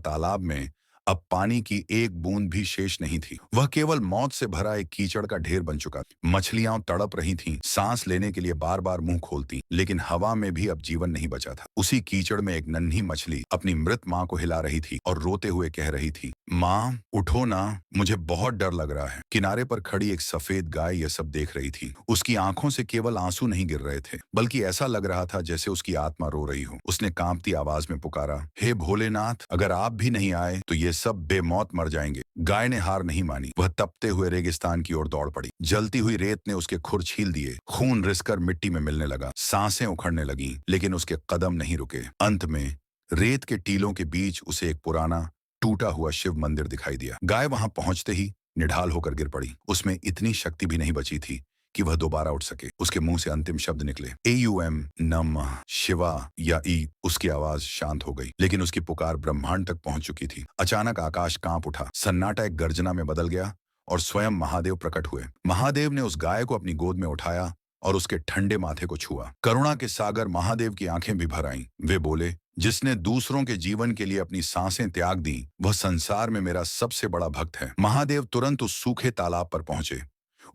तालाब में अब पानी की एक बूंद भी शेष नहीं थी। वह केवल मौत से भरा एक कीचड़ का ढेर बन चुका था। मछलियां तड़प रही थीं, सांस लेने के लिए बार बार मुंह खोलती, लेकिन हवा में भी अब जीवन नहीं बचा था। उसी कीचड़ में एक नन्ही मछली अपनी मृत माँ को हिला रही थी और रोते हुए कह रही थी, माँ उठो ना, मुझे बहुत डर लग रहा है। किनारे पर खड़ी एक सफेद गाय यह सब देख रही थी। उसकी आंखों से केवल आंसू नहीं गिर रहे थे, बल्कि ऐसा लग रहा था जैसे उसकी आत्मा रो रही हो। उसने कांपती आवाज में पुकारा, हे भोलेनाथ, अगर आप भी नहीं आए तो ये सब बेमौत मर जाएंगे। गाय ने हार नहीं मानी। वह तपते हुए रेगिस्तान की ओर दौड़ पड़ी। जलती हुई रेत ने उसके खुर छील दिए। खून रिसकर मिट्टी में मिलने लगा। सांसें उखड़ने लगीं, लेकिन उसके कदम नहीं रुके। अंत में रेत के टीलों के बीच उसे एक पुराना टूटा हुआ शिव मंदिर दिखाई दिया। गाय वहां पहुंचते ही निढाल होकर गिर पड़ी। उसमें इतनी शक्ति भी नहीं बची थी कि वह दोबारा उठ सके। उसके मुंह से अंतिम शब्द निकले, AUM नमः शिवा या ई। उसकी आवाज शांत हो गई, लेकिन उसकी पुकार ब्रह्मांड तक पहुंच चुकी थी। अचानक आकाश कांप उठा। सन्नाटा एक गर्जना में बदल गया और स्वयं महादेव प्रकट हुए। महादेव ने उस गाय को अपनी गोद में उठाया और उसके ठंडे माथे को छुआ। करुणा के सागर महादेव की आंखें भी भर आईं। वे बोले, जिसने दूसरों के जीवन के लिए अपनी सांसें त्याग दी, वह संसार में मेरा सबसे बड़ा भक्त है। महादेव तुरंत उस सूखे तालाब पर पहुंचे।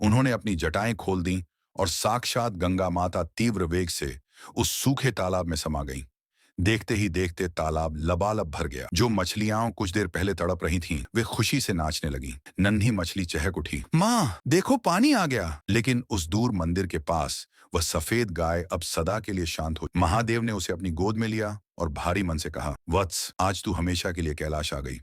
उन्होंने अपनी जटाएं खोल दी और साक्षात गंगा माता तीव्र वेग से उस सूखे तालाब में समा गईं। देखते ही देखते तालाब लबालब भर गया। जो मछलियां कुछ देर पहले तड़प रही थीं, वे खुशी से नाचने लगीं। नन्ही मछली चहक उठी, माँ देखो पानी आ गया। लेकिन उस दूर मंदिर के पास वह सफेद गाय अब सदा के लिए शांत हो। महादेव ने उसे अपनी गोद में लिया और भारी मन से कहा, वत्स, आज तू हमेशा के लिए कैलाश आ गई।